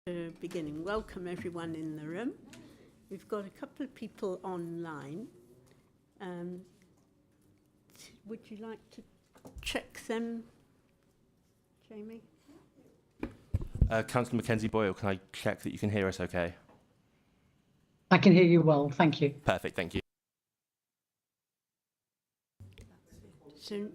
Beginning. Welcome everyone in the room. We've got a couple of people online. Would you like to check them, Jamie? Councillor Mackenzie Boyle, can I check that you can hear us okay? I can hear you well, thank you. Perfect, thank you. So,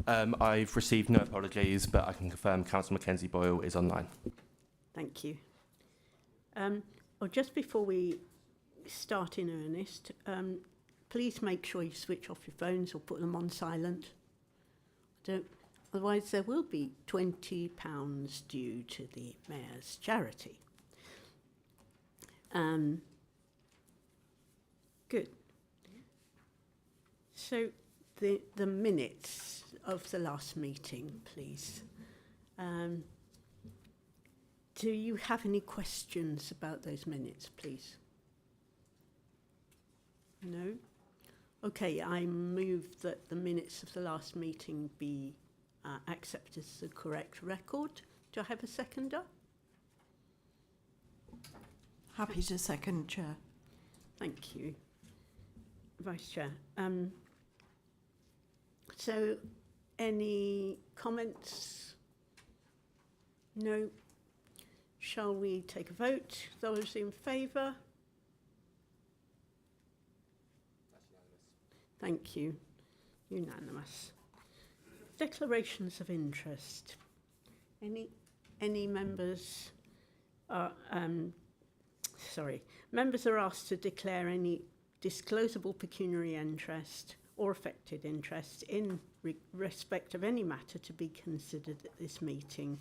I've received no apologies, but I can confirm Councillor Mackenzie Boyle is online. thank you. Just before we start in earnest, please make sure you switch off your phones or put them on silent. Otherwise there will be £20 due to the Mayor's charity. Good. So the minutes of the last meeting, please. Do you have any questions about those minutes, please? No? Okay, I move that the minutes of the last meeting be accepted as the correct record. Do I have a seconder? Happy to second, Chair. Thank you, Vice Chair. So, any comments? No? Shall we take a vote? Those in favour? Thank you. Unanimous. Declarations of interest. Any members are, members are asked to declare any disclosable pecuniary interest or affected interest in respect of any matter to be considered at this meeting.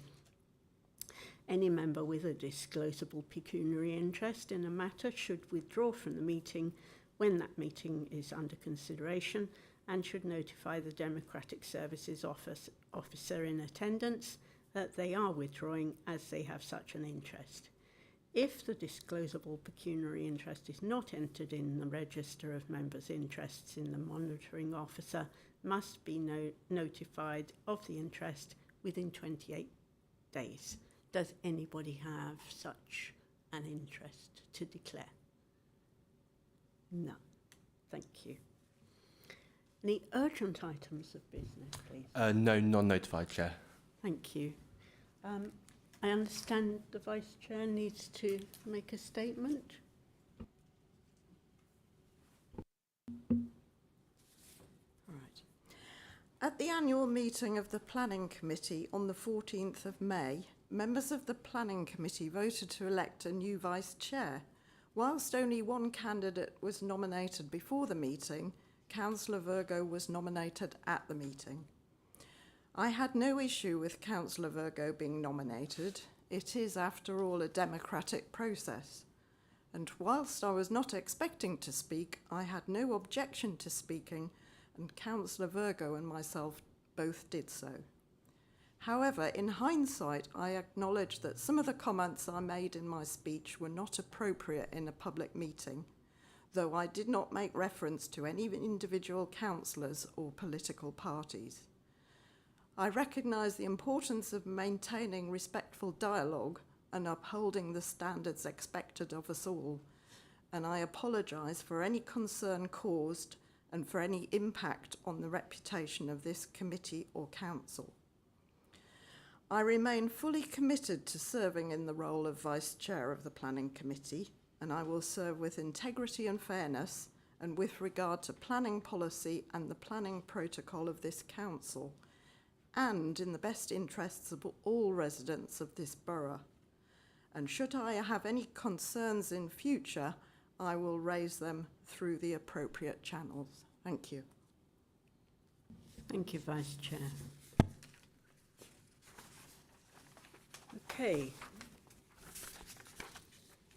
Any member with a disclosable pecuniary interest in a matter should withdraw from the meeting when that meeting is under consideration and should notify the Democratic Services officer in attendance that they are withdrawing as they have such an interest. If the disclosable pecuniary interest is not entered in the register of members' interests, in the monitoring officer must be notified of the interest within 28 days. Does anybody have such an interest to declare? No. Thank you. Any urgent items of business, please? No, non-notified, Chair. Thank you. I understand the Vice Chair needs to make a statement. Right. At the annual meeting of the Planning Committee on the 14th of May, members of the Planning Committee voted to elect a new Vice Chair. Whilst only one candidate was nominated before the meeting, Councillor Virgo was nominated at the meeting. I had no issue with Councillor Virgo being nominated. It is, after all, a democratic process. And whilst I was not expecting to speak, I had no objection to speaking, and Councillor Virgo and myself both did so. However, in hindsight, I acknowledge that some of the comments I made in my speech were not appropriate in a public meeting, though I did not make reference to any individual councillors or political parties. I recognise the importance of maintaining respectful dialogue and upholding the standards expected of us all, and I apologise for any concern caused and for any impact on the reputation of this committee or council. I remain fully committed to serving in the role of Vice Chair of the Planning Committee, and I will serve with integrity and fairness and with regard to planning policy and the planning protocol of this council, and in the best interests of all residents of this borough. And should I have any concerns in future, I will raise them through the appropriate channels. Thank you. Thank you, Vice Chair. Okay.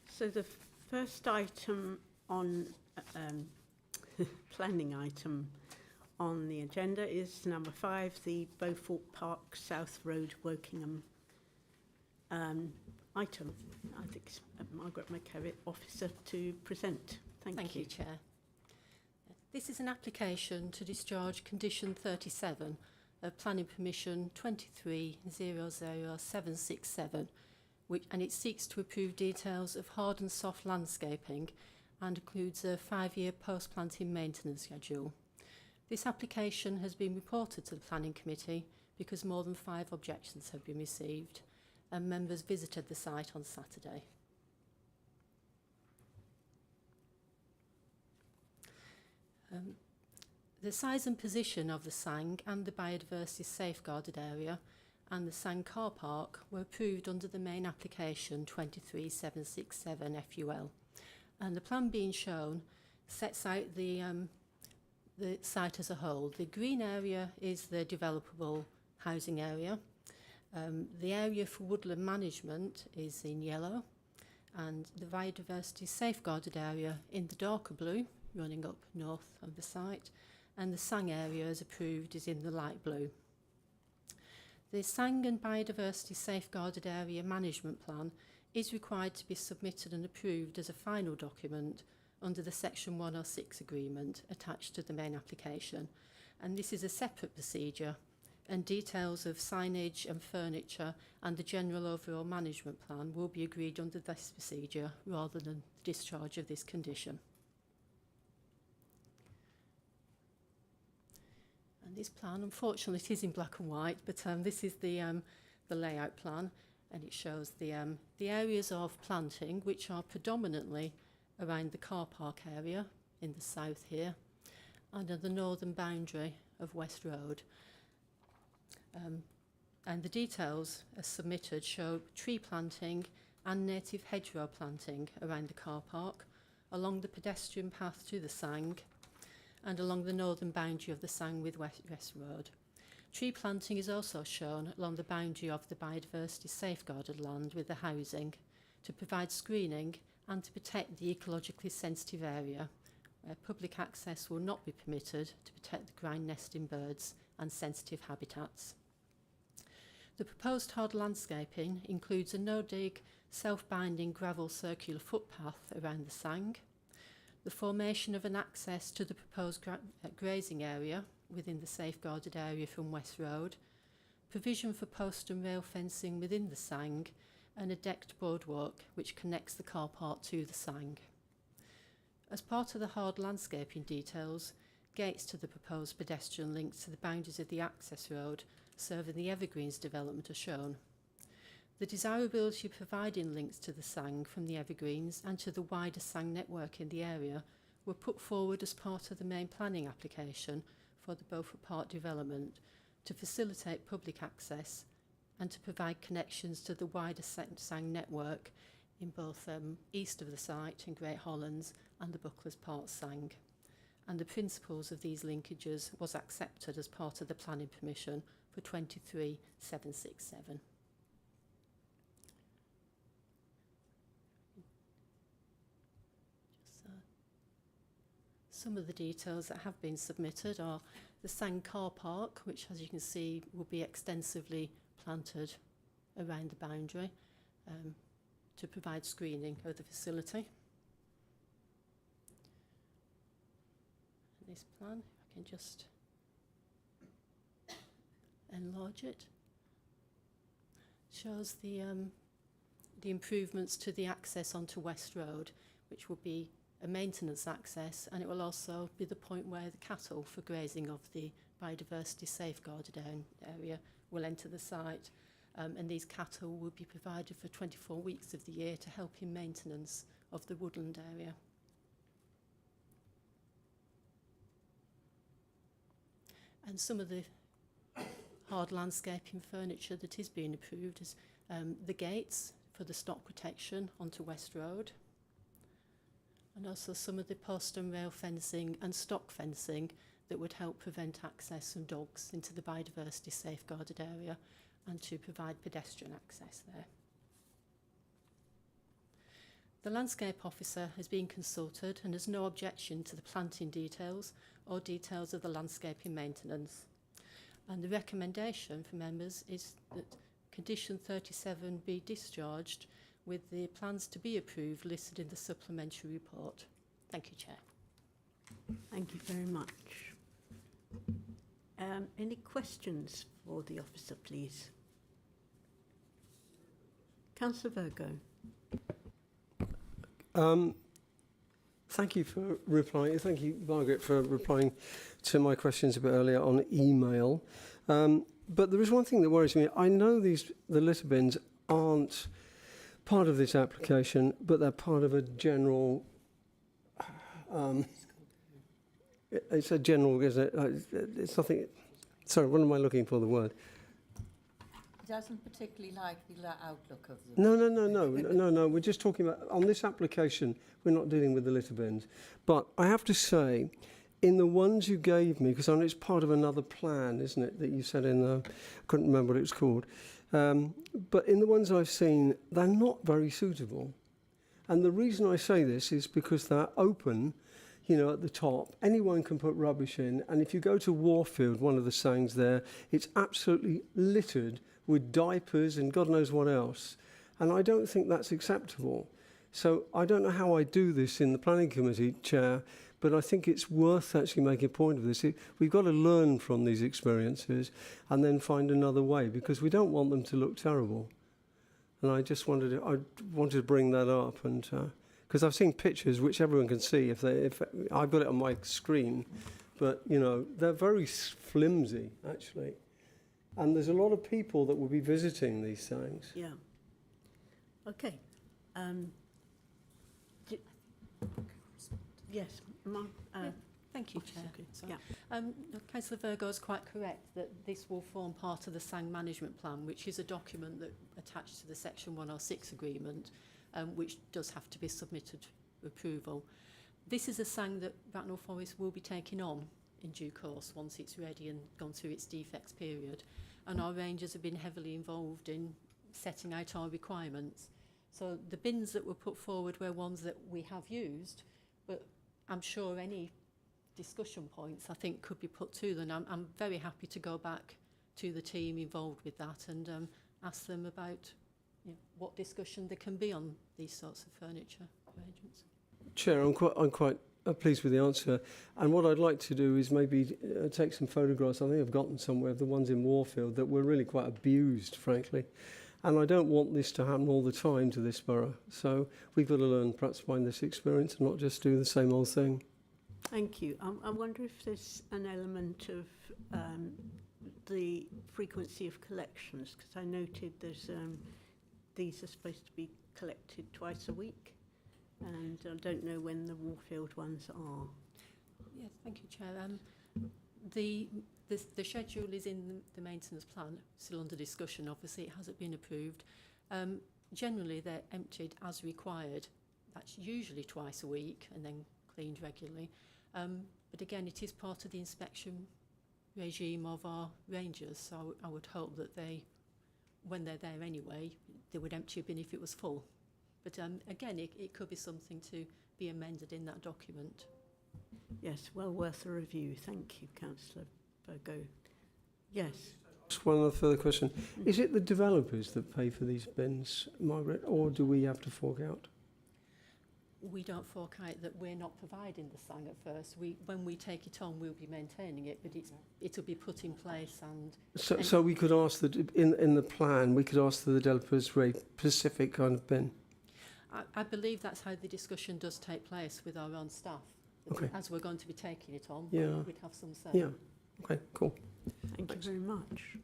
So the first item on planning item on the agenda is number 5, the Beaufort Park South Road Wokingham item. I think Margaret McKevitt, officer, to present. Thank you. Chair. This is an application to discharge condition 37 of Planning Permission 2300767, and it seeks to approve details of hard and soft landscaping and includes a 5-year post-planting maintenance schedule. This application has been reported to the Planning Committee because more than 5 objections have been received, and members visited the site on Saturday. The size and position of the Sang and the biodiversity safeguarded area and the Sang car park were approved under the main application 23767 FUL, and the plan being shown sets out the site as a whole. The green area is the developable housing area. The area for woodland management is in yellow, and the biodiversity safeguarded area in the darker blue, running up north of the site, and the Sang area as approved is in the light blue. The Sang and Biodiversity Safeguarded Area Management Plan is required to be submitted and approved as a final document under the Section 106 agreement attached to the main application, and this is a separate procedure, and details of signage and furniture and the general overall management plan will be agreed under this procedure rather than the discharge of this condition. And this plan, unfortunately, it is in black and white, but this is the layout plan, and it shows the areas of planting, which are predominantly around the car park area in the south here, and at the northern boundary of West Road. And the details as submitted show tree planting and native hedgerow planting around the car park, along the pedestrian path to the Sang, and along the northern boundary of the Sang with West Road. Tree planting is also shown along the boundary of the biodiversity safeguarded land with the housing to provide screening and to protect the ecologically sensitive area where public access will not be permitted to protect the ground nesting birds and sensitive habitats. The proposed hard landscaping includes a no-dig, self-binding gravel circular footpath around the Sang, the formation of an access to the proposed grazing area within the safeguarded area from West Road, provision for post and rail fencing within the Sang, and a decked boardwalk which connects the car park to the Sang. As part of the hard landscaping details, gates to the proposed pedestrian links to the boundaries of the access road serving the Evergreens development are shown. The desirability of providing links to the Sang from the Evergreens and to the wider Sang network in the area were put forward as part of the main planning application for the Beaufort Park development to facilitate public access and to provide connections to the wider Sang network in both east of the site in Great Hollands and the Bucklers Park Sang. And the principles of these linkages was accepted as part of the planning permission for 23767. Some of the details that have been submitted are the Sang car park, which, as you can see, will be extensively planted around the boundary to provide screening of the facility. This plan, if I can just enlarge it, shows the improvements to the access onto West Road, which will be a maintenance access, and it will also be the point where the cattle for grazing of the biodiversity safeguarded area will enter the site, and these cattle will be provided for 24 weeks of the year to help in maintenance of the woodland area. And some of the hard landscaping furniture that is being approved is the gates for the stock protection onto West Road, and also some of the post and rail fencing and stock fencing that would help prevent access from dogs into the biodiversity safeguarded area and to provide pedestrian access there. The landscape officer has been consulted and has no objection to the planting details or details of the landscaping maintenance. And the recommendation for members is that condition 37 be discharged with the plans to be approved listed in the supplementary report. Thank you, Chair. Thank you very much. Any questions for the officer, please? Councillor Virgo. Thank you for replying. Thank you, Margaret, for replying to my questions a bit earlier on email. But there is one thing that worries me. I know the litter bins aren't part of this application, but they're part of a general. It's a general, isn't it? It's nothing. Sorry, what am I looking for? The word. He doesn't particularly like the outlook of them. No. We're just talking about, on this application, we're not dealing with the litter bins. But I have to say, in the ones you gave me, because I know it's part of another plan, isn't it, that you said in the, I couldn't remember what it was called. But in the ones I've seen, they're not very suitable. And the reason I say this is because they're open, you know, at the top. Anyone can put rubbish in. And if you go to Warfield, one of the sayings there, it's absolutely littered with diapers and God knows what else. And I don't think that's acceptable. So I don't know how I do this in the planning committee, Chair, but I think it's worth actually making a point of this. We've got to learn from these experiences and then find another way, because we don't want them to look terrible. And I just wanted to bring that up, and because I've seen pictures which everyone can see if I've got it on my screen, but you know, they're very flimsy actually. And there's a lot of people that will be visiting these things. Yeah. Okay. Yes. Thank you, Chair. Sorry. Yeah. Councillor Virgo is quite correct that this will form part of the SANG management plan, which is a document that attached to the Section 106 agreement, which does have to be submitted for approval. This is a SANG that Bracknell Forest will be taking on in due course once it's ready and gone through its defects period. And our rangers have been heavily involved in setting out our requirements. So the bins that were put forward were ones that we have used, but I'm sure any discussion points I think could be put to them. I'm very happy to go back to the team involved with that and ask them about what discussion there can be on these sorts of furniture arrangements. Chair, I'm quite pleased with the answer. And what I'd like to do is maybe take some photographs. I think I've gotten somewhere of the ones in Warfield that were really quite abused, frankly. And I don't want this to happen all the time to this borough. So we've got to learn perhaps by this experience and not just do the same old thing. Thank you. I wonder if there's an element of the frequency of collections, because I noted there's these are supposed to be collected twice a week, and I don't know when the Warfield ones are. Yes, thank you, Chair. The schedule is in the maintenance plan, still under discussion. Obviously, it hasn't been approved. Generally, they're emptied as required. That's usually twice a week and then cleaned regularly. But again, it is part of the inspection regime of our rangers, so I would hope that they, when they're there anyway, they would empty a bin if it was full. But again, it could be something to be amended in that document. Yes, well worth a review. Thank you, Councillor Virgo. Yes. Just one other further question. Is it the developers that pay for these bins, Margaret, or do we have to fork out? We don't fork out that we're not providing the SANG at first. When we take it on, we'll be maintaining it, but it'll be put in place. And so we could ask that in the plan, we could ask the developers for a specific kind of bin. I believe that's how the discussion does take place with our own staff. Okay. As we're going to be taking it on, Yeah. we'd have some say. Yeah. Okay. Cool. Thank you very much.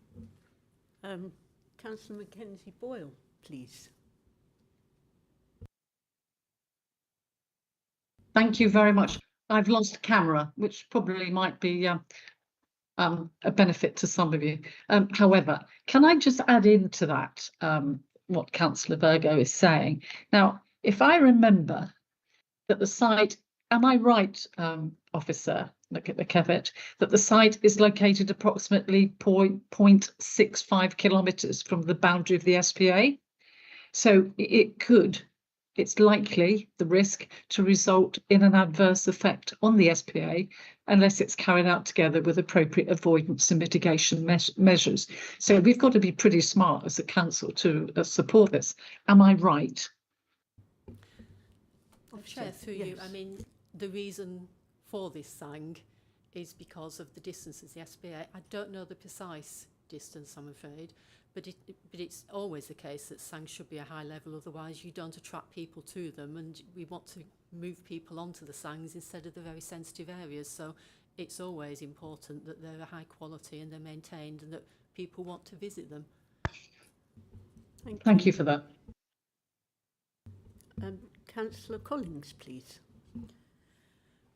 Councillor Mackenzie Boyle, please. Thank you very much. I've lost camera, which probably might be a benefit to some of you. However, can I just add into that what Councillor Virgo is saying? Now, if I remember that the site, am I right, Officer Kevitt, that the site is located approximately 0.65 kilometres from the boundary of the SPA? So it's likely, the risk, to result in an adverse effect on the SPA unless it's carried out together with appropriate avoidance and mitigation measures. So we've got to be pretty smart as a council to support this. Am I right? Chair, through Yes. you, I mean, the reason for this sang is because of the distances, the SPA. I don't know the precise distance, I'm afraid, but it's always the case that sang should be a high level, otherwise you don't attract people to them, and we want to move people onto the sangs instead of the very sensitive areas. So it's always important that they're a high quality and they're maintained and that people want to visit them. Thank you for that. Councillor Collins, please.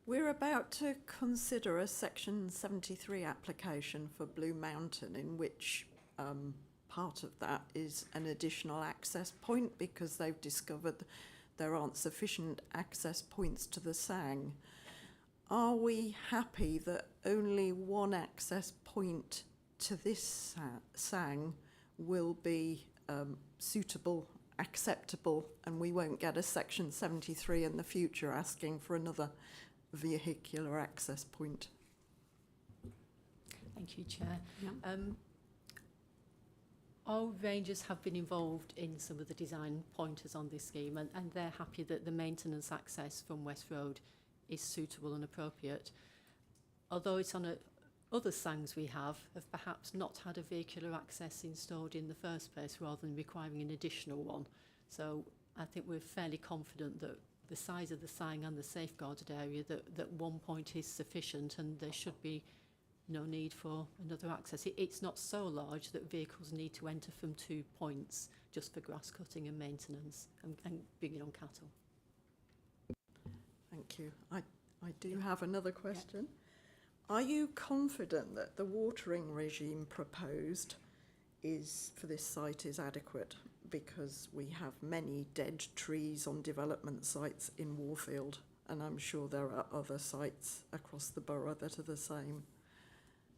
We're about to consider a Section 73 application for Blue Mountain, in which part of that is an additional access point because they've discovered there aren't sufficient access points to the Sang. Are we happy that only one access point to this Sang will be suitable, acceptable, and we won't get a Section 73 in the future asking for another vehicular access point? Thank you, Chair. Yeah. Our rangers have been involved in some of the design pointers on this scheme, and they're happy that the maintenance access from West Road is suitable and appropriate. Although it's on other sangs we have perhaps not had a vehicular access installed in the first place rather than requiring an additional one. So I think we're fairly confident that the size of the sang and the safeguarded area, that one point is sufficient and there should be no need for another access. It's not so large that vehicles need to enter from 2 points just for grass cutting and maintenance and bringing on cattle. Thank you. I do have another question. Are you confident that the watering regime proposed for this site is adequate? Because we have many dead trees on development sites in Warfield, and I'm sure there are other sites across the borough that are the same.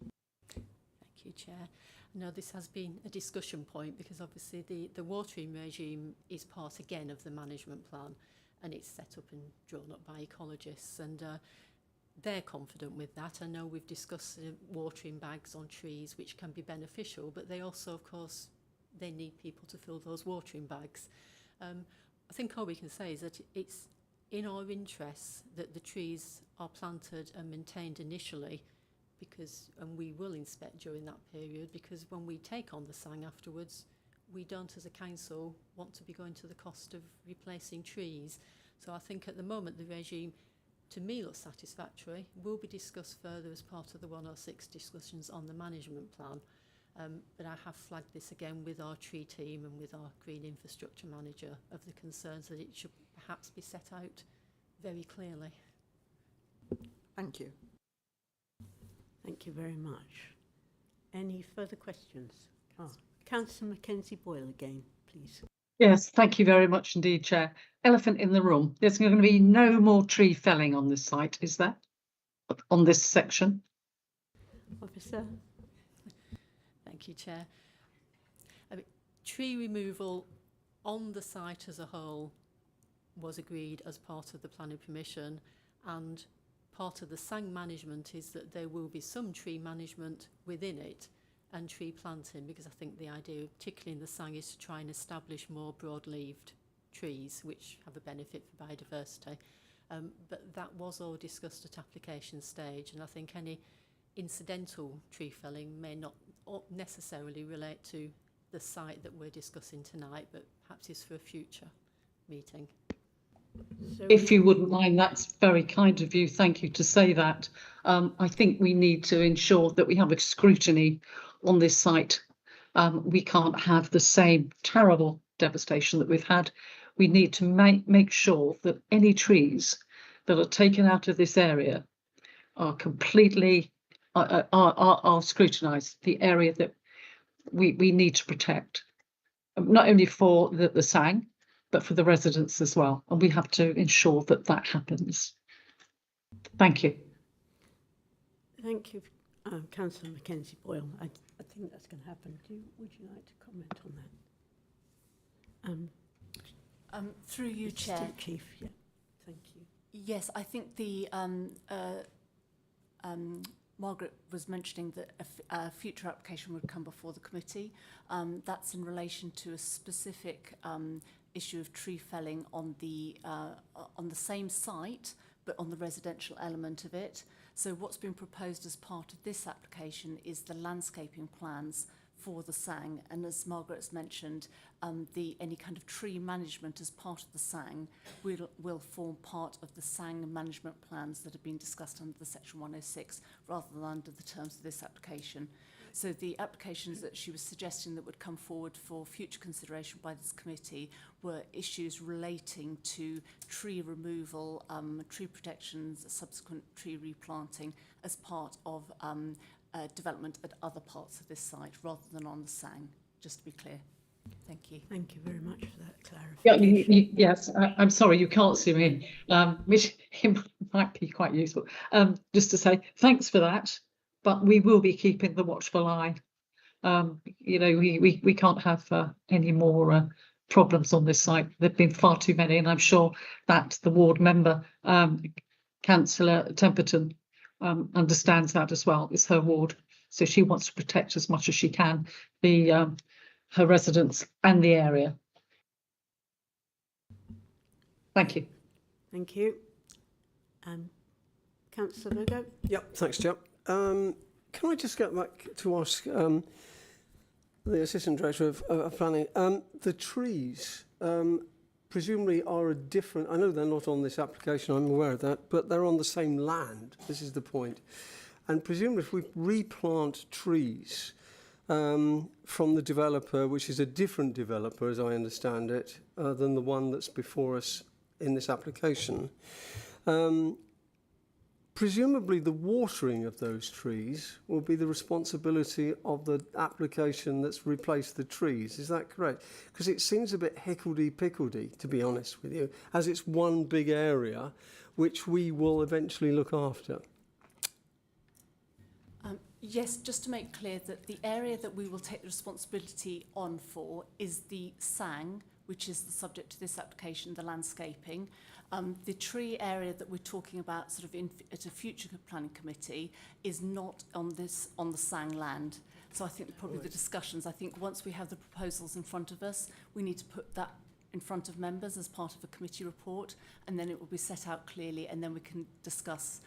Thank you, Chair. No, this has been a discussion point because obviously the watering regime is part again of the management plan, and it's set up and drawn up by ecologists, and they're confident with that. I know we've discussed watering bags on trees, which can be beneficial, but they also, of course, they need people to fill those watering bags. I think all we can say is that it's in our interests that the trees are planted and maintained initially, and we will inspect during that period, because when we take on the sang afterwards, we don't as a council want to be going to the cost of replacing trees. So I think at the moment the regime to me looks satisfactory, will be discussed further as part of the 106 discussions on the management plan. But I have flagged this again with our tree team and with our green infrastructure manager of the concerns that it should perhaps be set out very clearly. Thank you. Thank you very much. Any further questions? Councillor Mackenzie Boyle again, please. Yes, thank you very much indeed, Chair. Elephant in the room. There's going to be no more tree felling on this site, is there? On this section? Officer? Thank you, Chair. Tree removal on the site as a whole was agreed as part of the planning permission, and part of the sang management is that there will be some tree management within it and tree planting, because I think the idea, particularly in the sang, is to try and establish more broad-leaved trees which have a benefit for biodiversity. But that was all discussed at application stage, and I think any incidental tree felling may not necessarily relate to the site that we're discussing tonight, but perhaps is for a future meeting. So If you wouldn't mind, that's very kind of you. Thank you to say that. I think we need to ensure that we have a scrutiny on this site. We can't have the same terrible devastation that we've had. We need to make sure that any trees that are taken out of this area are completely are scrutinised. The area that we need to protect, not only for the sang, but for the residents as well. And we have to ensure that that happens. Thank you. thank you, Councillor Mackenzie Boyle. I think that's going to happen. Would you like to comment on that? Through you, Assistant Chair. Chief, yeah. Thank you. Yes, I think the Margaret was mentioning that a future application would come before the committee. That's in relation to a specific issue of tree felling on the same site, but on the residential element of it. So what's been proposed as part of this application is the landscaping plans for the Sang, and as Margaret has mentioned, any kind of tree management as part of the Sang will form part of the Sang management plans that have been discussed under the Section 106 rather than under the terms of this application. So the applications that she was suggesting that would come forward for future consideration by this committee were issues relating to tree removal, tree protections, subsequent tree replanting as part of development at other parts of this site rather than on the Sang, just to be clear. Thank you. Thank you very much for that Yeah, clarification. yes, I'm sorry, you can't see me, which might be quite useful. Just to say thanks for that, but we will be keeping the watchful eye. We can't have any more problems on this site. There've been far too many, and I'm sure that the ward member, Councillor Temperton, understands that as well. It's her ward, so she wants to protect as much as she can her residents and the area. Thank you. Thank you. Councillor Lugo? Yep, thanks, Chair. Can I just get back to ask the Assistant Director of Planning, the trees presumably are a different, I know they're not on this application, I'm aware of that, but they're on the same land, this is the point. And presumably if we replant trees from the developer, which is a different developer as I understand it, than the one that's before us in this application, presumably the watering of those trees will be the responsibility of the application that's replaced the trees. Is that correct? Because it seems a bit hickledy-pickledy, to be honest with you, as it's one big area which we will eventually look after. Yes, just to make clear that the area that we will take the responsibility on for is the Sang, which is the subject to this application, the landscaping. The tree area that we're talking about sort of at a future planning committee is not on the Sang land. So I think probably the discussions, I think once we have the proposals in front of us, we need to put that in front of members as part of a committee report, and then it will be set out clearly, and then we can discuss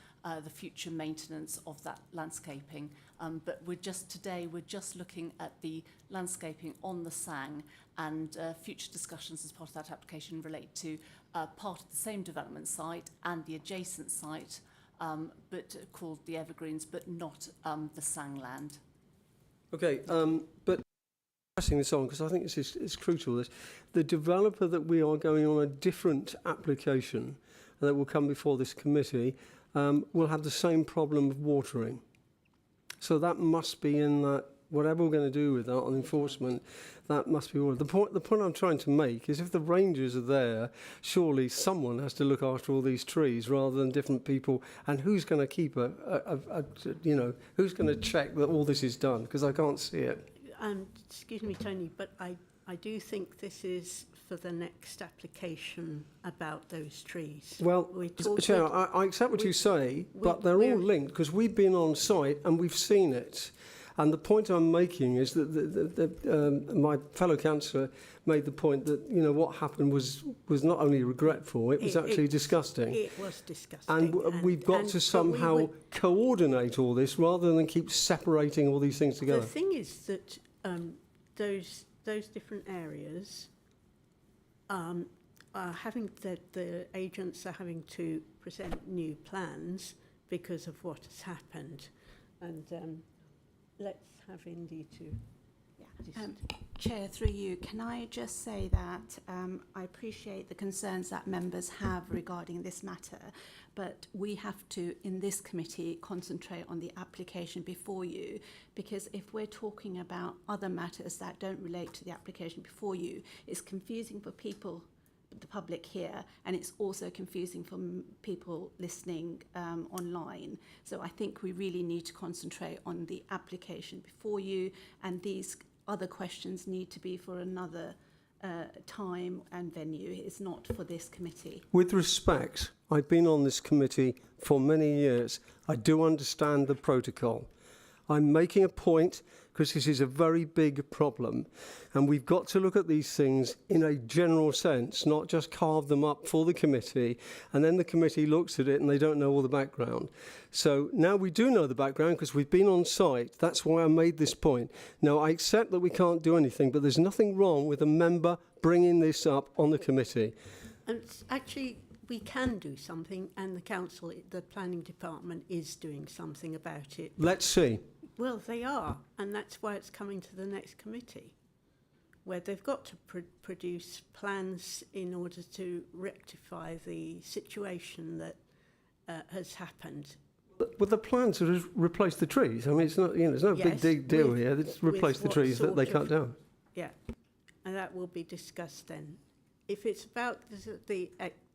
the future maintenance of that landscaping. But we're just looking at the landscaping on the Sang, and future discussions as part of that application relate to part of the same development site and the adjacent site, but called the Evergreens, but not the Sang land. Okay, but passing this on, because I think it's crucial, this, the developer that we are going on a different application that will come before this committee will have the same problem of watering. So that must be in that, whatever we're going to do with that on enforcement, that must be all. The point I'm trying to make is if the rangers are there, surely someone has to look after all these trees rather than different people. And who's going to keep who's going to check that all this is done? Because I can't see it. Excuse me, Tony, but I do think this is for the next application about those trees. Well, Chair, I accept what you say, but they're all linked because we've been on site and we've seen it. And the point I'm making is that my fellow councillor made the point that, what happened was not only regretful, it was actually disgusting. It was disgusting. And we've got to somehow coordinate all this rather than keep separating all these things together. The thing is that those different areas are having the agents are having to present new plans because of what has happened, and let's have Indy to. Chair, through you, can I just say that I appreciate the concerns that members have regarding this matter, but we have to, in this committee, concentrate on the application before you, because if we're talking about other matters that don't relate to the application before you, it's confusing for people, the public here, and it's also confusing for people listening online. So I think we really need to concentrate on the application before you, and these other questions need to be for another time and venue. It's not for this committee. With respect, I've been on this committee for many years. I do understand the protocol. I'm making a point because this is a very big problem. And we've got to look at these things in a general sense, not just carve them up for the committee, and then the committee looks at it and they don't know all the background. So now we do know the background because we've been on site. That's why I made this point. Now, I accept that we can't do anything, but there's nothing wrong with a member bringing this up on the committee. And actually, we can do something, and the council, the planning department, is doing something about it. Let's see. Well, they are, and that's why it's coming to the next committee, where they've got to produce plans in order to rectify the situation that has happened. But the plans are to replace the trees. I mean, it's not, there's no Yes, big deal with- here. It's replace the what trees that they sort cut of- down. Yeah, and that will be discussed then. If it's about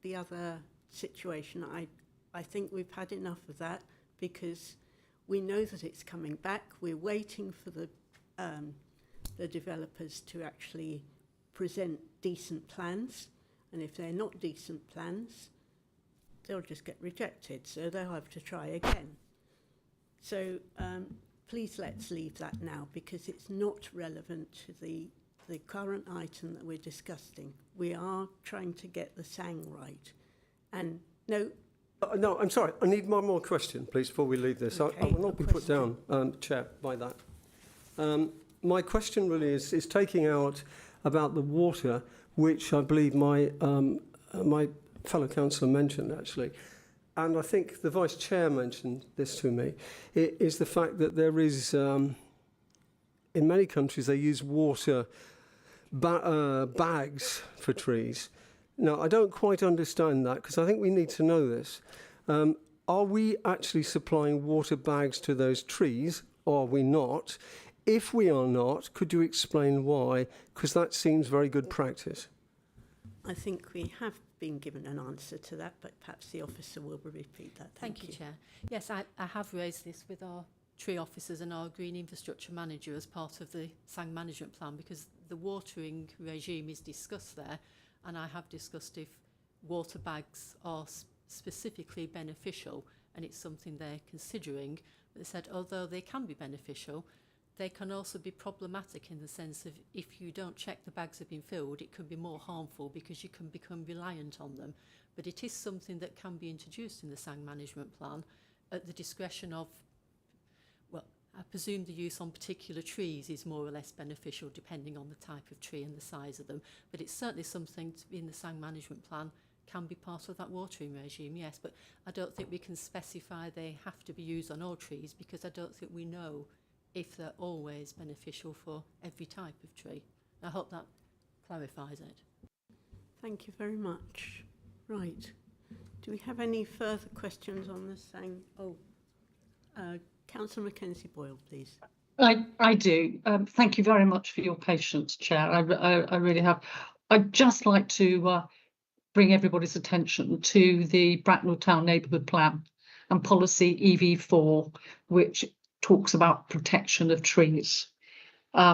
the other situation, I think we've had enough of that, because we know that it's coming back. We're waiting for the developers to actually present decent plans, and if they're not decent plans, they'll just get rejected, so they'll have to try again. So please let's leave that now, because it's not relevant to the current item that we're discussing. We are trying to get the sang right. And no, No, I'm sorry. I need one more question, please, before we leave this. I Okay, will not a be put down, Chair, by that. My question really is taking out about the water, which I believe my fellow councillor mentioned, actually. And I think the Vice Chair mentioned this to me. It is the fact that there is, in many countries, they use water bags for trees. Now, I don't quite understand that, because I think we need to know this. Are we actually supplying water bags to those trees, or are we not? If we are not, could you explain why? Because that seems very good practice. I think we have been given an answer to that, but perhaps the officer will repeat that. Thank you, Chair. Yes, I have raised this with our tree officers and our green infrastructure manager as part of the SANG management plan, because the watering regime is discussed there, and I have discussed if water bags are specifically beneficial, and it's something they're considering. But they said, although they can be beneficial, they can also be problematic in the sense of if you don't check the bags have been filled, it can be more harmful because you can become reliant on them. But it is something that can be introduced in the SANG management plan at the discretion of, well, I presume the use on particular trees is more or less beneficial depending on the type of tree and the size of them. But it's certainly something in the SANG management plan can be part of that watering regime, yes. But I don't think we can specify they have to be used on all trees, because I don't think we know if they're always beneficial for every type of tree. I hope that clarifies it. Thank you very much. Right. Do we have any further questions on the SANG? Councillor Mackenzie Boyle, please. I do. Thank you very much for your patience, Chair. I really have. I'd just like to bring everybody's attention to the Bracknell Town Neighbourhood Plan and Policy EV4, which talks about protection of trees,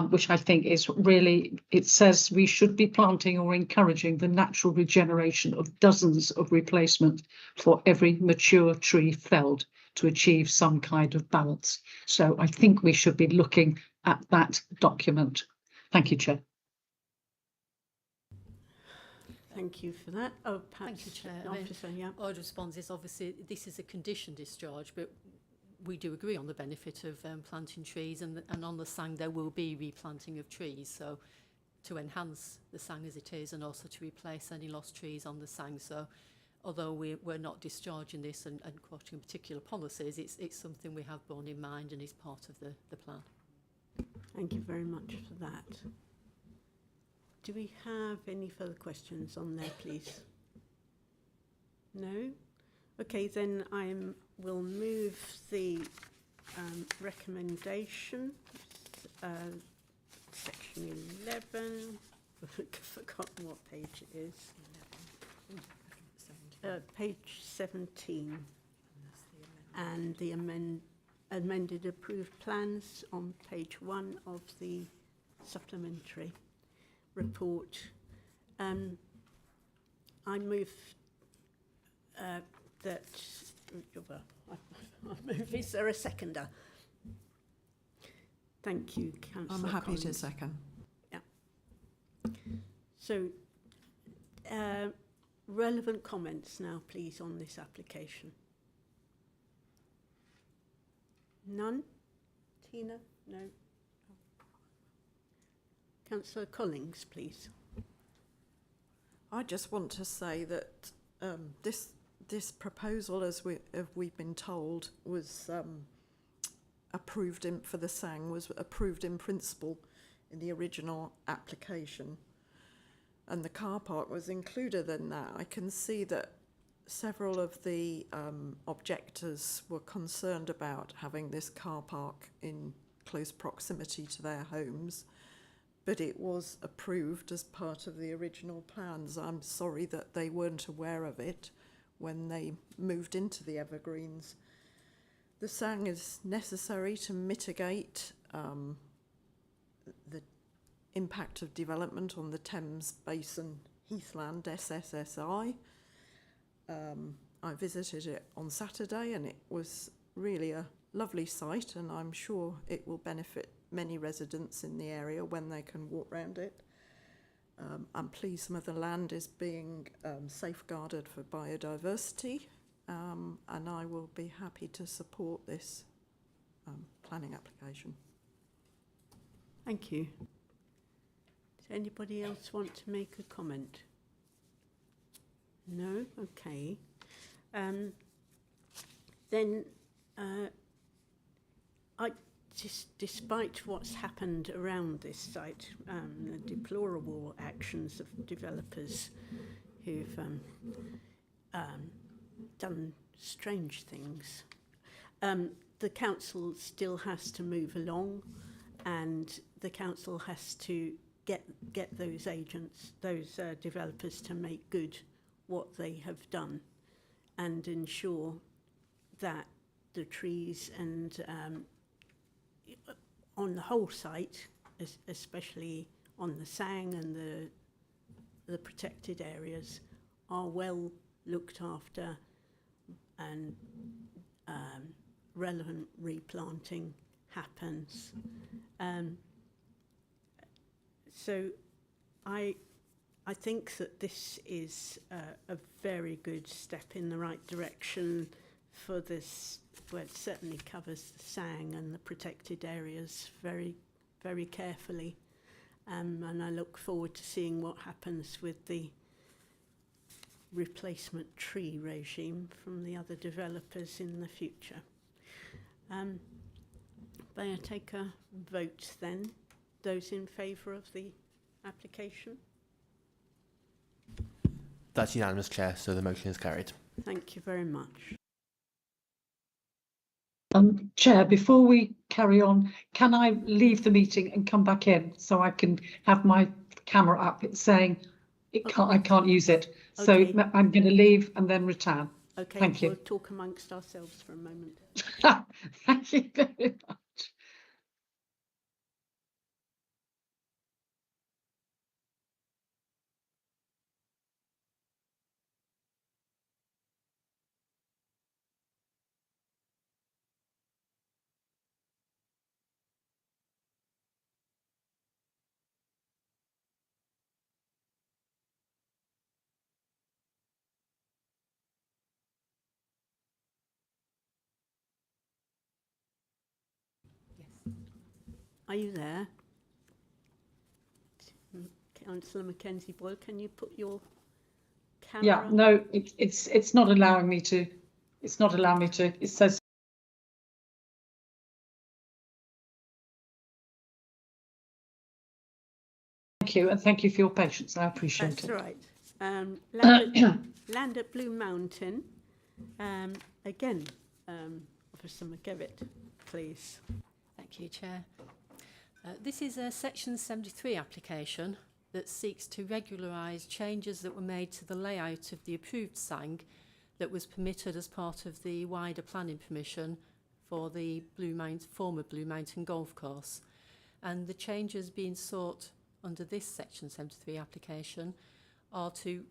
which I think is really, it says we should be planting or encouraging the natural regeneration of dozens of replacement for every mature tree felled to achieve some kind of balance. So I think we should be looking at that document. Thank you, Chair. Thank you for that. Oh, perhaps Thank you, Chair. the officer, yeah. Our response is obviously this is a condition discharge, but we do agree on the benefit of planting trees, and on the SANG there will be replanting of trees, so to enhance the SANG as it is, and also to replace any lost trees on the SANG. So although we're not discharging this and quoting particular policies, it's something we have borne in mind and is part of the plan. Thank you very much for that. Do we have any further questions on there, please? No? Okay, then will move the recommendation, section 11. I've forgotten what page it is. Page 17. And the amended approved plans on page 1 of the supplementary report. I move that, well, I move, is there a seconder? Thank you, Councillor I'm happy to Collins. second. So, relevant comments now, please, on this application. None? Tina? No? Councillor Collins, please. I just want to say that this proposal, as we've been told, was approved for the SANG, was approved in principle in the original application, and the car park was included in that. I can see that several of the objectors were concerned about having this car park in close proximity to their homes, but it was approved as part of the original plans. I'm sorry that they weren't aware of it when they moved into the Evergreens. The SANG is necessary to mitigate the impact of development on the Thames Basin Heathland SSSI. I visited it on Saturday and it was really a lovely site, and I'm sure it will benefit many residents in the area when they can walk around it. I'm pleased some of the land is being safeguarded for biodiversity, and I will be happy to support this planning application. Thank you. Does anybody else want to make a comment? No? Okay. Then despite what's happened around this site, the deplorable actions of developers who've done strange things, the council still has to move along, and the council has to get those agents, those developers, to make good what they have done, and ensure that the trees and on the whole site, especially on the SANG and the protected areas, are well looked after, and relevant replanting happens. So I think that this is a very good step in the right direction for this. Well, it certainly covers the SANG and the protected areas very, very carefully. And I look forward to seeing what happens with the replacement tree regime from the other developers in the future. May I take a vote then? Those in favour of the application? That's unanimous, Chair, so the motion is carried. Thank you very much. Chair, before we carry on, can I leave the meeting and come back in so I can have my camera up? It's saying I can't use it. So Okay. I'm going to leave and then return. Okay, Thank you. we'll talk amongst ourselves for a moment. Thank you very much. Are you there? Councillor Mackenzie Boyle, can you put your camera? Yeah, no, it's not allowing me to. It's not allowing me to. It says. Thank you, and thank you for your patience. I appreciate That's it. right. Land at Blue Mountain. Again, Officer McGevitt, please. Thank you, Chair. This is a Section 73 application that seeks to regularise changes that were made to the layout of the approved SANG that was permitted as part of the wider planning permission for the former Blue Mountain Golf Course. And the changes being sought under this Section 73 application are to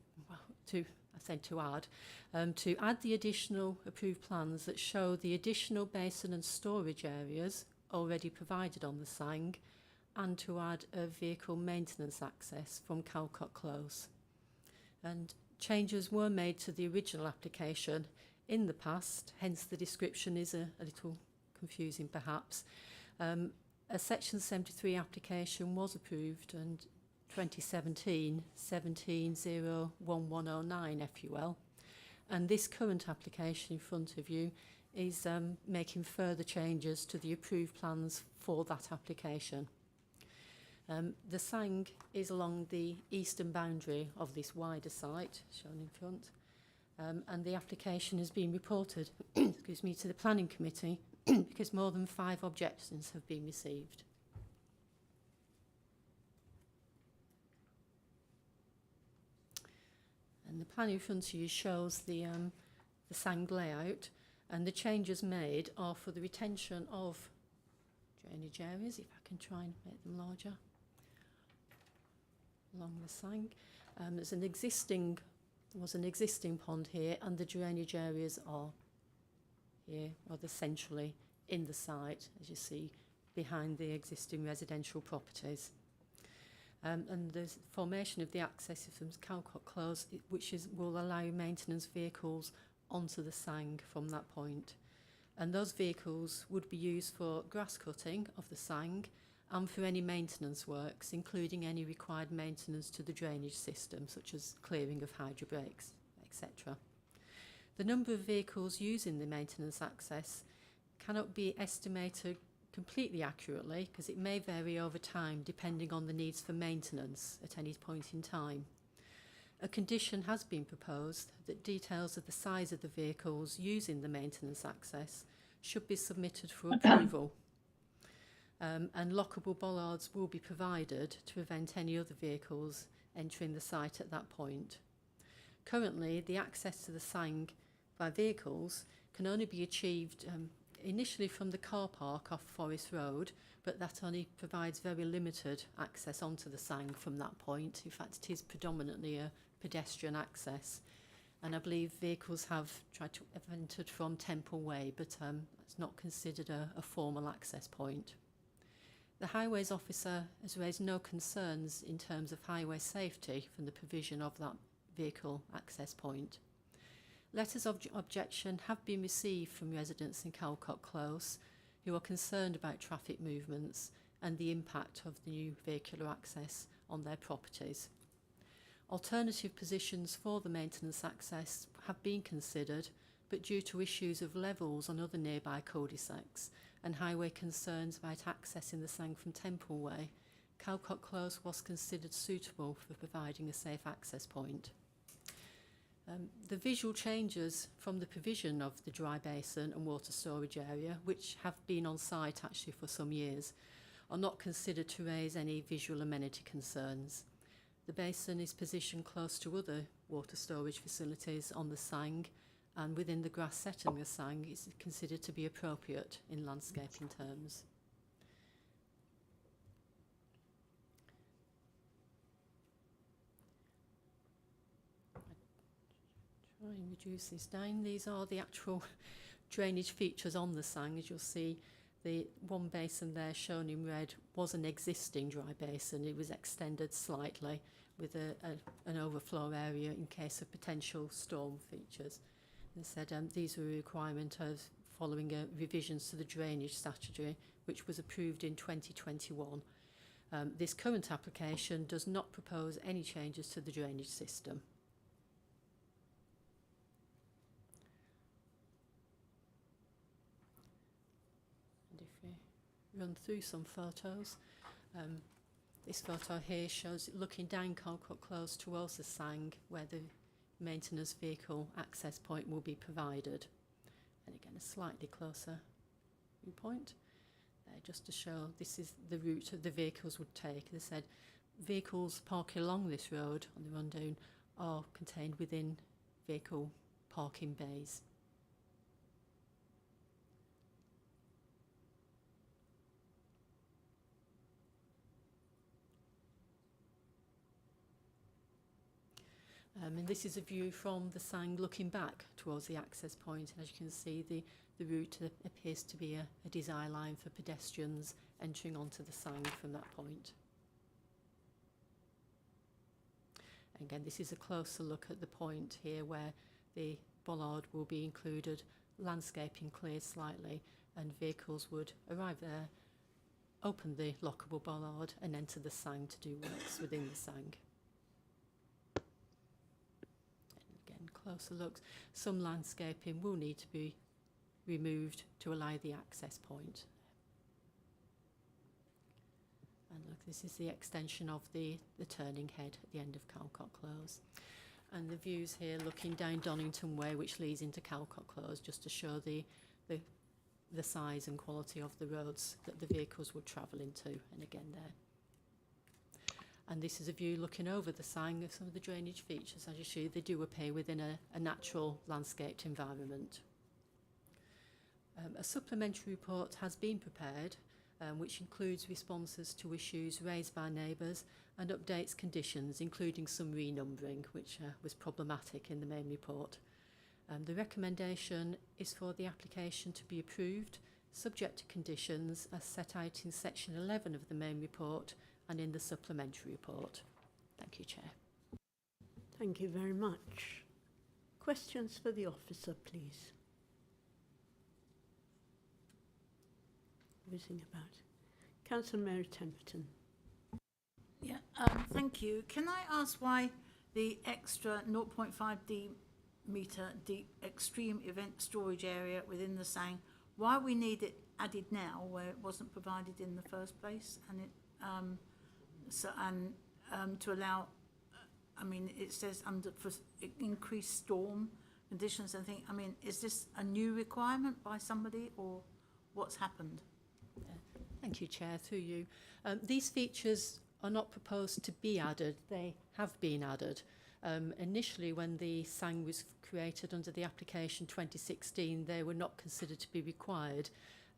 add the additional approved plans that show the additional basin and storage areas already provided on the Sang and to add a vehicle maintenance access from Calcott Close. And changes were made to the original application in the past, hence the description is a little confusing perhaps. A Section 73 application was approved and 2017 17-01109 FUL, and this current application in front of you is making further changes to the approved plans for that application. The Sang is along the eastern boundary of this wider site shown in front, and the application has been reported excuse me, to the Planning Committee because more than 5 objections have been received. And the plan in front of you shows the Sang layout, and the changes made are for the retention of drainage areas, if I can try and make them larger, along the Sang. There's an existing pond here, and the drainage areas are here, rather centrally in the site, as you see, behind the existing residential properties. And the formation of the access from Calcott Close, will allow maintenance vehicles onto the Sang from that point. And those vehicles would be used for grass cutting of the Sang and for any maintenance works, including any required maintenance to the drainage system, such as clearing of hydro breaks, etc. The number of vehicles using the maintenance access cannot be estimated completely accurately because it may vary over time depending on the needs for maintenance at any point in time. A condition has been proposed that details of the size of the vehicles using the maintenance access should be submitted for approval. And lockable bollards will be provided to prevent any other vehicles entering the site at that point. Currently, the access to the Sang by vehicles can only be achieved initially from the car park off Forest Road, but that only provides very limited access onto the Sang from that point. In fact, it is predominantly a pedestrian access, and I believe vehicles have tried to have entered from Temple Way, but it's not considered a formal access point. The Highways Officer has raised no concerns in terms of highway safety from the provision of that vehicle access point. Letters of objection have been received from residents in Calcott Close who are concerned about traffic movements and the impact of the new vehicular access on their properties. Alternative positions for the maintenance access have been considered, but due to issues of levels on other nearby cul-de-sacs and highway concerns about accessing the Sang from Temple Way, Calcott Close was considered suitable for providing a safe access point. The visual changes from the provision of the dry basin and water storage area, which have been on site actually for some years, are not considered to raise any visual amenity concerns. The basin is positioned close to other water storage facilities on the Sang, and within the grass setting the Sang is considered to be appropriate in landscaping terms. Try and reduce this down. These are the actual drainage features on the Sang. As you'll see, the one basin there shown in red was an existing dry basin. It was extended slightly with an overflow area in case of potential storm features. They said these were a requirement of following revisions to the drainage strategy, which was approved in 2021. This current application does not propose any changes to the drainage system. And if we run through some photos, this photo here shows it looking down Calcott Close towards the Sang, where the maintenance vehicle access point will be provided. And again, a slightly closer viewpoint there, just to show this is the route that the vehicles would take. They said vehicles parking along this road on the rundown are contained within vehicle parking bays. And this is a view from the Sang looking back towards the access point. And as you can see, the the route appears to be a desire line for pedestrians entering onto the Sang from that point. Again, this is a closer look at the point here where the bollard will be included, landscaping cleared slightly, and vehicles would arrive there, open the lockable bollard and enter the Sang to do works within the Sang. And again, closer looks. Some landscaping will need to be removed to allow the access point. And look, this is the extension of the turning head at the end of Calcott Close. And the views here looking down Donington Way, which leads into Calcott Close, just to show the size and quality of the roads that the vehicles would travel into, and again there. And this is a view looking over the Sang of some of the drainage features. As you see, they do appear within a natural landscaped environment. A supplementary report has been prepared, which includes responses to issues raised by neighbours and updates conditions, including some renumbering, which was problematic in the main report. The recommendation is for the application to be approved, subject to conditions as set out in section 11 of the main report and in the supplementary report. Thank you, Chair. Thank you very much. Questions for the officer, please. Whizzing about. Councillor Mary Temperton. Yeah, thank you. Can I ask why the extra 0.5 metre deep extreme event storage area within the Sang, why we need it added now where it wasn't provided in the first place, and it to allow, I mean, it says under for increased storm conditions. I think, I mean, is this a new requirement by somebody or what's happened? Thank you, Chair, through you. These features are not proposed to be added, they have been added. Initially, when the Sang was created under the application 2016, they were not considered to be required.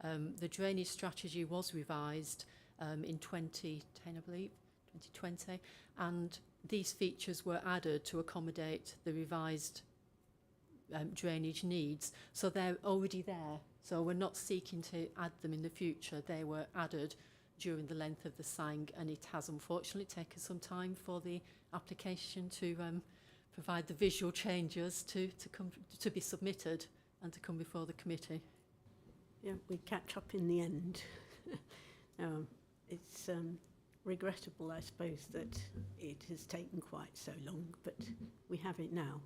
The drainage strategy was revised in 2010, I believe, 2020, and these features were added to accommodate the revised drainage needs. So they're already there. So we're not seeking to add them in the future. They were added during the length of the Sang, and it has unfortunately taken some time for the application to provide the visual changes to be submitted and to come before the committee. Yeah, we catch up in the end. It's regrettable, I suppose, that it has taken quite so long, but we have it now.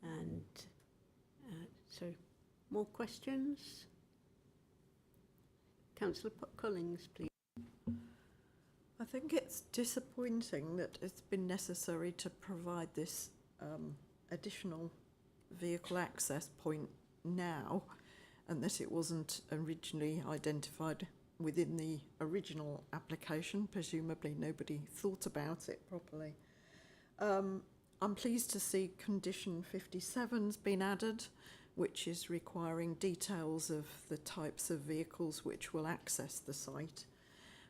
And so, more questions? Councillor Collings, please. I think it's disappointing that it's been necessary to provide this additional vehicle access point now, and that it wasn't originally identified within the original application. Presumably nobody thought about it properly. I'm pleased to see condition 57's been added, which is requiring details of the types of vehicles which will access the site.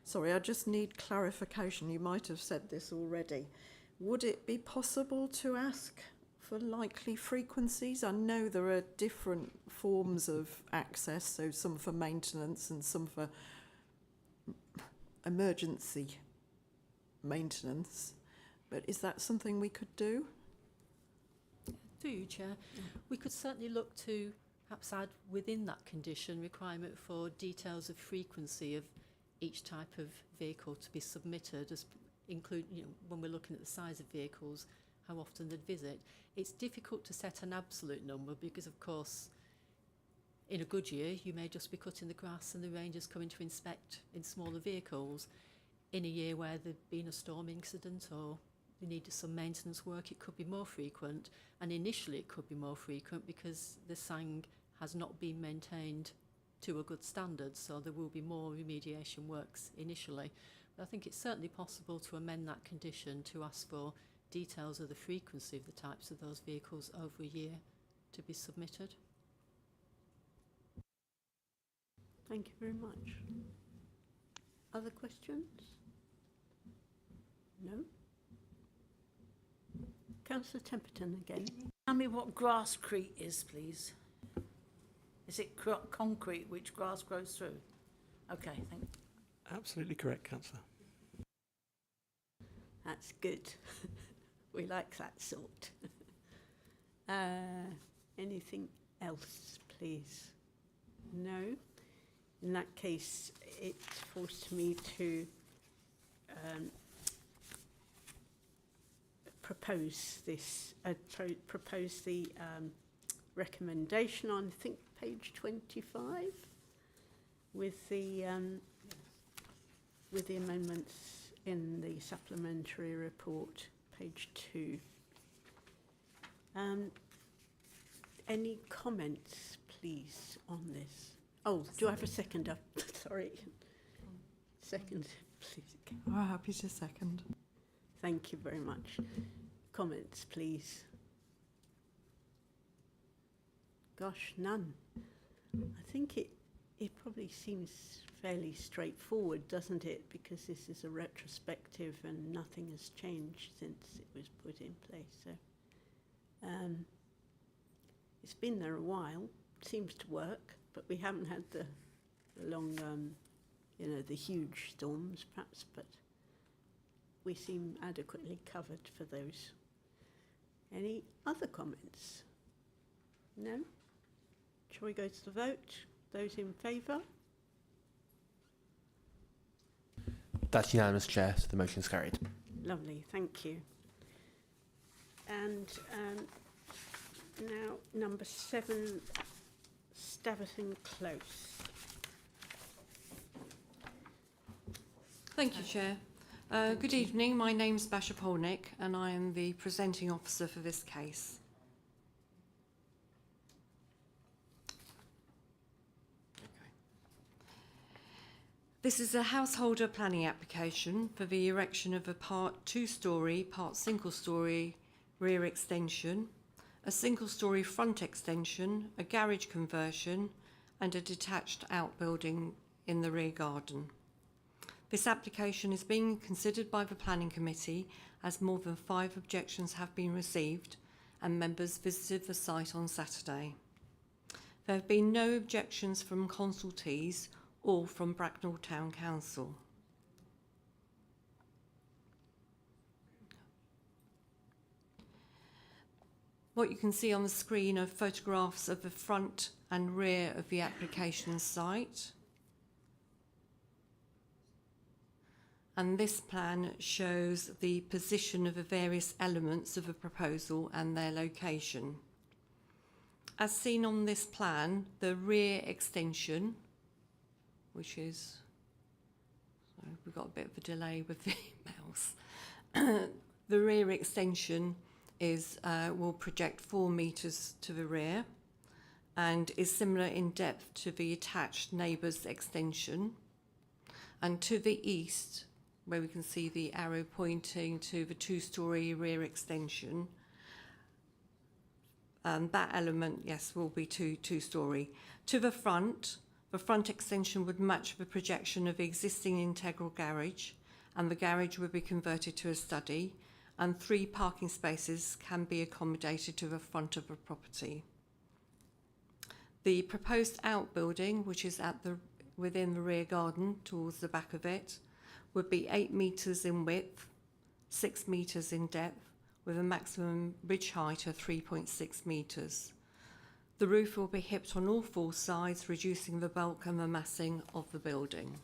Sorry, I just need clarification. You might have said this already. Would it be possible to ask for likely frequencies? I know there are different forms of access, so some for maintenance and some for emergency maintenance. But is that something we could do? Through you, Chair. We could certainly look to perhaps add within that condition requirement for details of frequency of each type of vehicle to be submitted, as include, you know, when we're looking at the size of vehicles, how often they'd visit. It's difficult to set an absolute number because, of course, in a good year, you may just be cutting the grass and the rangers coming to inspect in smaller vehicles. In a year where there'd been a storm incident or they needed some maintenance work, it could be more frequent. And initially it could be more frequent because the Sang has not been maintained to a good standard, so there will be more remediation works initially. But I think it's certainly possible to amend that condition to ask for details of the frequency of the types of those vehicles over a year to be submitted. Thank you very much. Other questions? No? Councillor Temperton again. Tell me what Grasscrete is, please. Is it concrete which grass grows through? Okay, thank you. Absolutely correct, Councillor. That's good. We like that sort. Anything else, please? No? In that case, it forced me to propose this, propose the recommendation on, I think, page 25, with the amendments in the supplementary report, page 2. Any comments, please, on this? Oh, do I have a seconder? Sorry. Second, please. Oh, happy to second. Thank you very much. Comments, please. Gosh, none. I think it probably seems fairly straightforward, doesn't it? Because this is a retrospective and nothing has changed since it was put in place. So it's been there a while. Seems to work, but we haven't had the long, the huge storms, perhaps. But we seem adequately covered for those. Any other comments? No? Shall we go to the vote? Those in favour? That's unanimous, Chair, so the motion's carried. Lovely, thank you. And now number 7, Staverton Close. Thank you, Chair. Good evening. My name's Basha Polnick and I am the presenting officer for this case. This is a householder planning application for the erection of a part 2-storey, part single-storey rear extension, a single-storey front extension, a garage conversion, and a detached outbuilding in the rear garden. This application is being considered by the Planning Committee as more than 5 objections have been received and members visited the site on Saturday. There have been no objections from consultees or from Bracknell Town Council. What you can see on the screen are photographs of the front and rear of the application site. And this plan shows the position of the various elements of the proposal and their location. As seen on this plan, the rear extension, which is, sorry, we've got a bit of a delay with the mouse. The rear extension is will project 4 metres to the rear and is similar in depth to the attached neighbour's extension. And to the east, where we can see the arrow pointing to the 2-storey rear extension, that element, yes, will be 2-storey. To the front extension would match the projection of the existing integral garage, and the garage would be converted to a study, and 3 parking spaces can be accommodated to the front of the property. The proposed outbuilding, which is within the rear garden towards the back of it, would be 8 metres in width, 6 metres in depth, with a maximum ridge height of 3.6 metres. The roof will be hipped on all 4 sides, reducing the bulk and the massing of the building.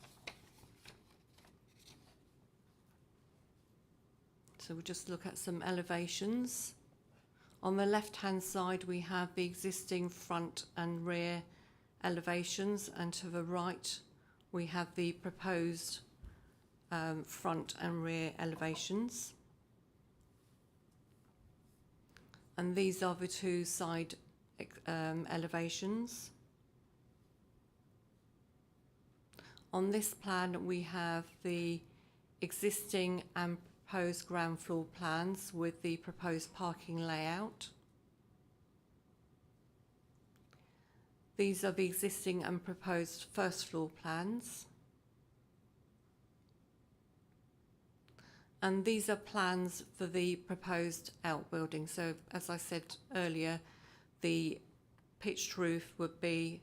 So we'll just look at some elevations. On the left-hand side, we have the existing front and rear elevations, and to the right, we have the proposed front and rear elevations. And these are the 2 side elevations. On this plan, we have the existing and proposed ground floor plans with the proposed parking layout. These are the existing and proposed first floor plans. And these are plans for the proposed outbuilding. So, as I said earlier, the pitched roof would be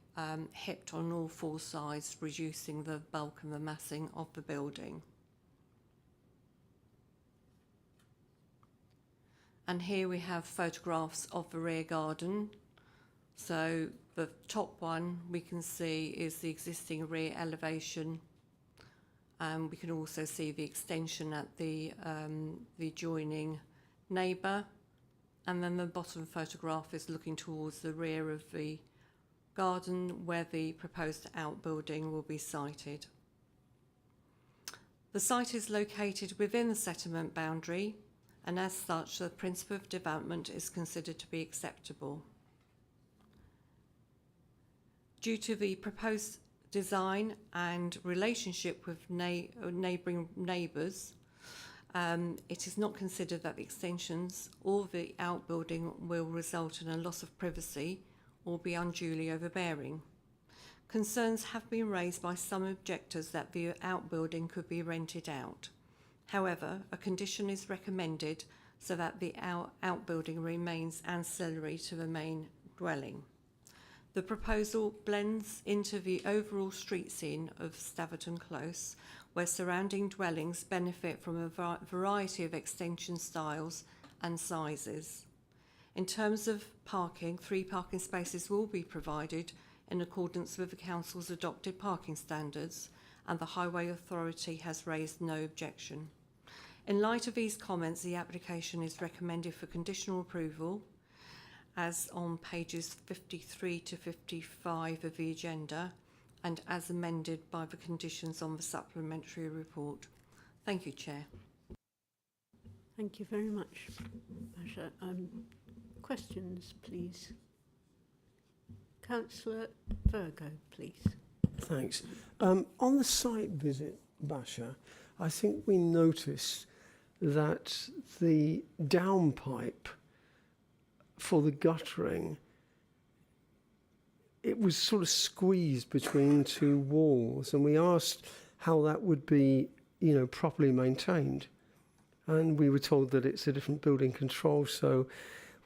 hipped on all four sides, reducing the bulk and the massing of the building. And here we have photographs of the rear garden. So the top one we can see is the existing rear elevation. We can also see the extension at the adjoining neighbour. And then the bottom photograph is looking towards the rear of the garden where the proposed outbuilding will be sited. The site is located within the settlement boundary, and as such the principle of development is considered to be acceptable. Due to the proposed design and relationship with neighbouring neighbours, it is not considered that the extensions or the outbuilding will result in a loss of privacy or be unduly overbearing. Concerns have been raised by some objectors that the outbuilding could be rented out. However, a condition is recommended so that the outbuilding remains ancillary to the main dwelling. The proposal blends into the overall street scene of Staverton Close, where surrounding dwellings benefit from a variety of extension styles and sizes. In terms of parking, 3 parking spaces will be provided in accordance with the Council's adopted parking standards, and the Highway Authority has raised no objection. In light of these comments, the application is recommended for conditional approval, as on pages 53 to 55 of the agenda, and as amended by the conditions on the supplementary report. Thank you, Chair. Thank you very much, Basha. Questions, please. Councillor Virgo, please. Thanks. On the site visit, Basha, I think we noticed that the downpipe for the guttering, it was sort of squeezed between 2 walls, and we asked how that would be, properly maintained. And we were told that it's a different building control, so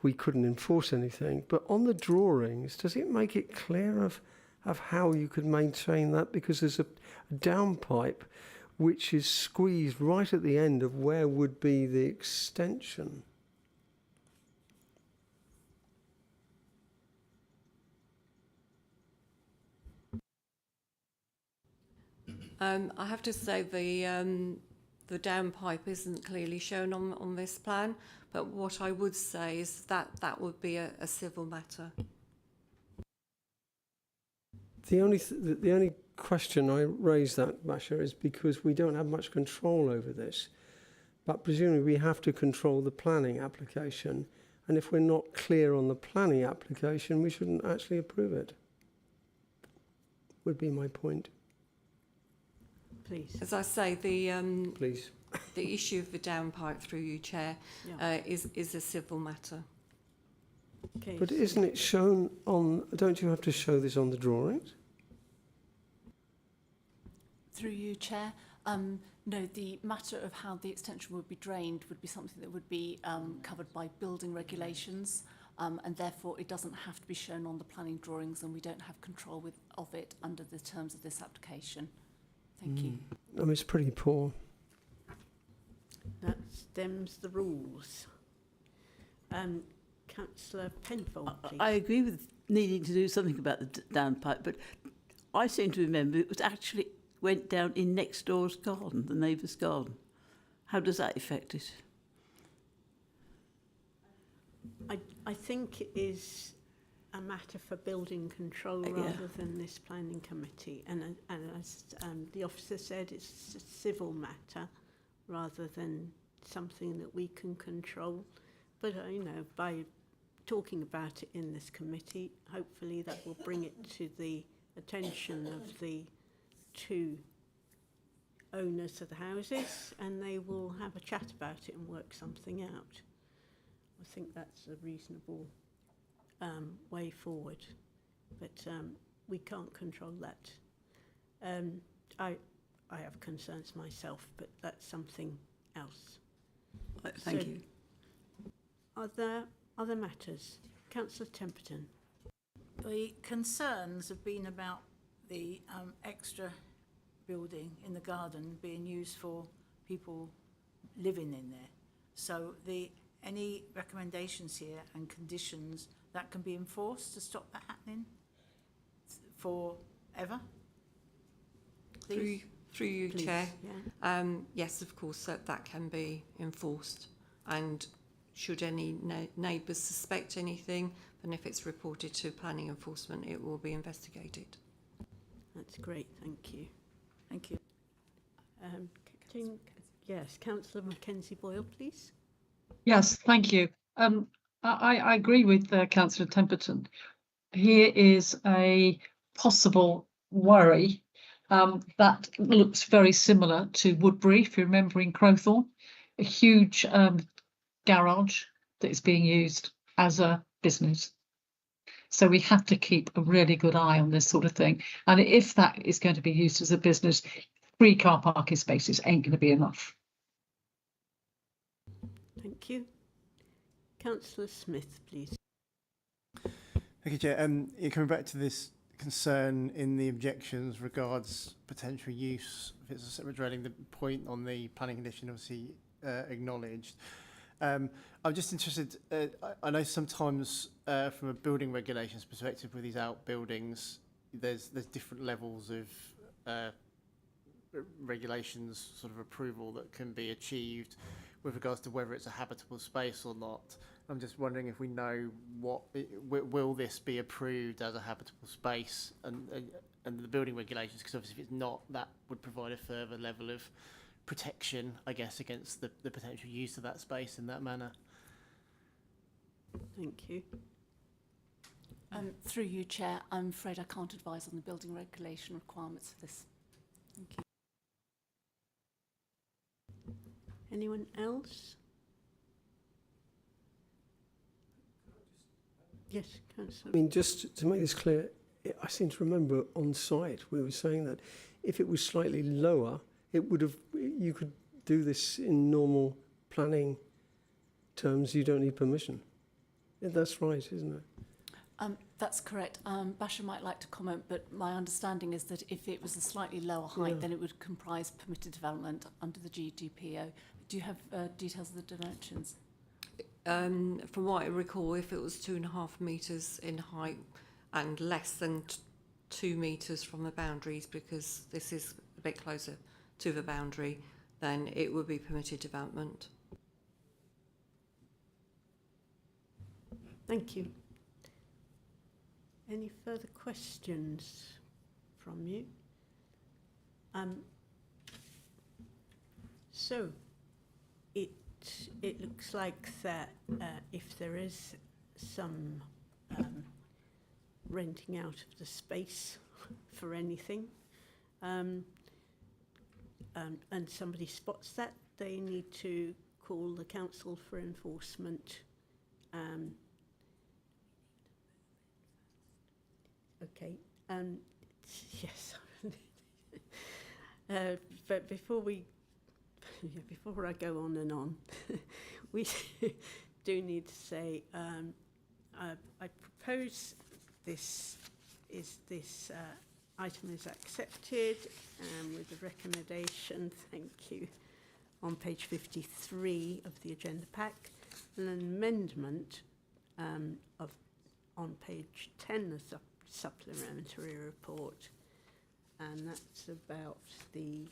we couldn't enforce anything. But on the drawings, does it make it clear of how you could maintain that? Because there's a downpipe which is squeezed right at the end of where would be the extension. I have to say the downpipe isn't clearly shown on this plan, but what I would say is that would be a civil matter. The only question I raise that, Basha, is because we don't have much control over this. But presumably we have to control the planning application. And if we're not clear on the planning application, we shouldn't actually approve it. Would be my point. Please. As I say, Please. The issue of the downpipe, through you, Chair, is a civil matter. Okay, But so isn't it shown on, don't you have to show this on the drawings? Through you, Chair. No, the matter of how the extension would be drained would be something that would be covered by building regulations, and therefore it doesn't have to be shown on the planning drawings, and we don't have control of it under the terms of this application. Thank you. I mean, it's pretty poor. that stems the rules. Councillor Penfold, please. I agree with needing to do something about the downpipe, but I seem to remember it was actually went down in next door's garden, the neighbour's garden. How does that affect it? I think it is a matter for building control Yeah. rather than this planning committee. And as the officer said, it's a civil matter rather than something that we can control. But, by talking about it in this committee, hopefully that will bring it to the attention of the 2 owners of the houses, and they will have a chat about it and work something out. I think that's a reasonable way forward, but we can't control that. I have concerns myself, but that's something else. Thank So, you. Are there other matters? Councillor Templeton. the concerns have been about the extra building in the garden being used for people living in there. So any recommendations here and conditions that can be enforced to stop that happening forever? Please? Through you, Please, Chair. yeah. Yes, of course, that can be enforced. And should any neighbours suspect anything, then if it's reported to planning enforcement, it will be investigated. That's great, thank you. Thank you. Yes, Councillor Mackenzie Boyle, please. Yes, thank you. I agree with Councillor Temperton. Here is a possible worry that looks very similar to Woodbury, if you remember, in Crowthorne, a huge garage that is being used as a business. So we have to keep a really good eye on this sort of thing. And if that is going to be used as a business, 3 car parking spaces ain't going to be enough. Thank you. Councillor Smith, please. Thank you, Chair. Coming back to this concern in the objections regards potential use, if it's a separate dwelling, the point on the planning condition obviously acknowledged. I'm just interested, I know sometimes from a building regulations perspective with these outbuildings, there's different levels of regulations sort of approval that can be achieved with regards to whether it's a habitable space or not. I'm just wondering if we know will this be approved as a habitable space and the building regulations, because obviously if it's not, that would provide a further level of protection, I guess, against the potential use of that space in that manner. Thank you. Through you, Chair, I'm afraid I can't advise on the building regulation requirements for this. Thank you. Anyone else? Yes, Councillor. I mean, just to make this clear, I seem to remember on site we were saying that if it was slightly lower, it would have, you could do this in normal planning terms. You don't need permission. Yeah, that's right, isn't it? That's correct. Basha might like to comment, but my understanding is that if it was a slightly lower height, then it would comprise permitted development under the GDPO. Do you have details of the dimensions? From what I recall, if it was 2.5 metres in height and less than 2 metres from the boundaries, because this is a bit closer to the boundary, then it would be permitted development. Thank you. Any further questions from you? So it looks like that if there is some renting out of the space for anything, and somebody spots that, they need to call the council for enforcement. Okay. Yes. But before I go on and on, we do need to say I propose this item is accepted with the recommendation, thank you, on page 53 of the agenda pack, an amendment on page 10 of the supplementary report, and that's about the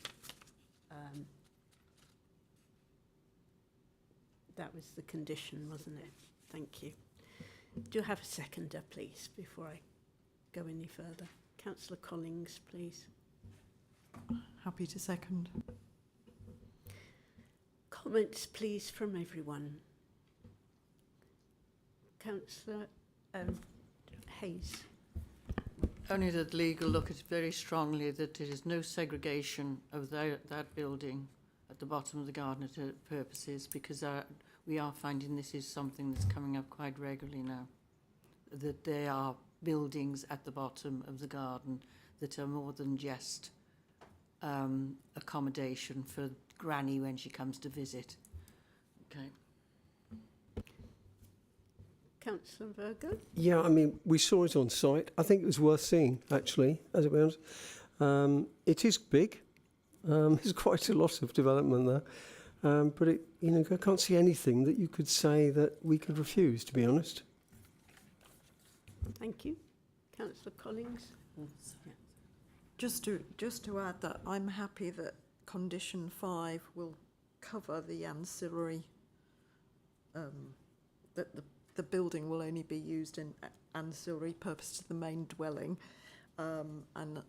that was the condition, wasn't it? Thank you. Do you have a seconder, please, before I go any further? Councillor Collings, please. Happy to second. Comments, please, from everyone. Councillor Hayes. Only that legal look at it very strongly that there is no segregation of that building at the bottom of the garden for purposes, because we are finding this is something that's coming up quite regularly now, that there are buildings at the bottom of the garden that are more than just accommodation for Granny when she comes to visit. Okay. Councillor Virgo? Yeah, I mean, we saw it on site. I think it was worth seeing, actually, as it was. It is big. There's quite a lot of development there. But, I can't see anything that you could say that we could refuse, to be honest. Thank you. Councillor Collins? Just to add that I'm happy that condition 5 will cover the ancillary, that the building will only be used in ancillary purpose to the main dwelling, and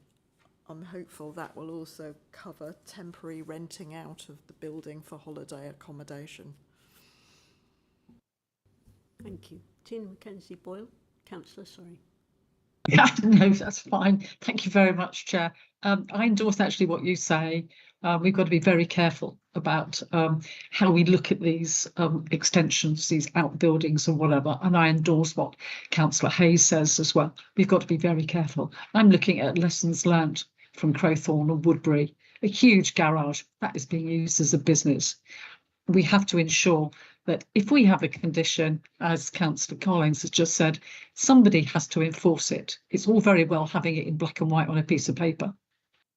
I'm hopeful that will also cover temporary renting out of the building for holiday accommodation. Thank you. Tina Mackenzie Boyle? Councillor, sorry. Yeah, no, that's fine. Thank you very much, Chair. I endorse actually what you say. We've got to be very careful about how we look at these extensions, these outbuildings and whatever. And I endorse what Councillor Hayes says as well. We've got to be very careful. I'm looking at lessons learnt from Crowthorne and Woodbury, a huge garage that is being used as a business. We have to ensure that if we have a condition, as Councillor Collins has just said, somebody has to enforce it. It's all very well having it in black and white on a piece of paper,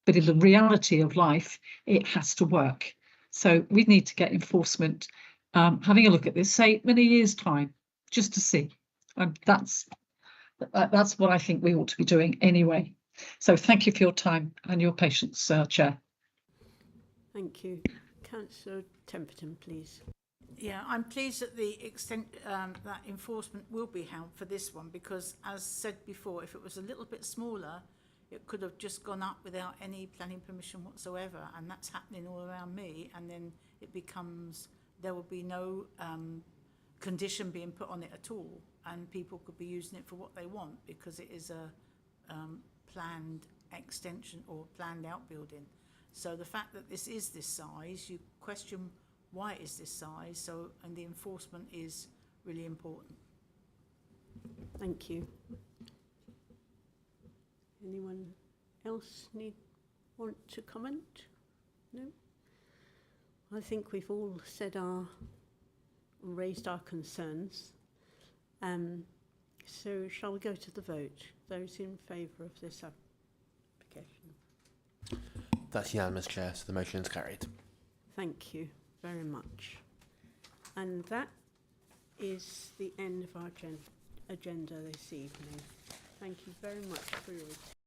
but in the reality of life, it has to work. So we need to get enforcement, having a look at this, say in a year's time, just to see. And that's what I think we ought to be doing anyway. So thank you for your time and your patience, Chair. Thank you. Councillor Templeton, please. Yeah, I'm pleased that the extent that enforcement will be held for this one, because as said before, if it was a little bit smaller, it could have just gone up without any planning permission whatsoever, and that's happening all around me. And then it becomes, there will be no condition being put on it at all, and people could be using it for what they want because it is a planned extension or planned outbuilding. So the fact that this is this size, you question why it is this size. So, and the enforcement is really important. Thank you. Anyone else want to comment? No? I think we've all raised our concerns. So shall we go to the vote? Those in favour of this application? That's unanimous, Chair, so the motion is carried. Thank you very much. And that is the end of our agenda this evening. Thank you very much for your attention.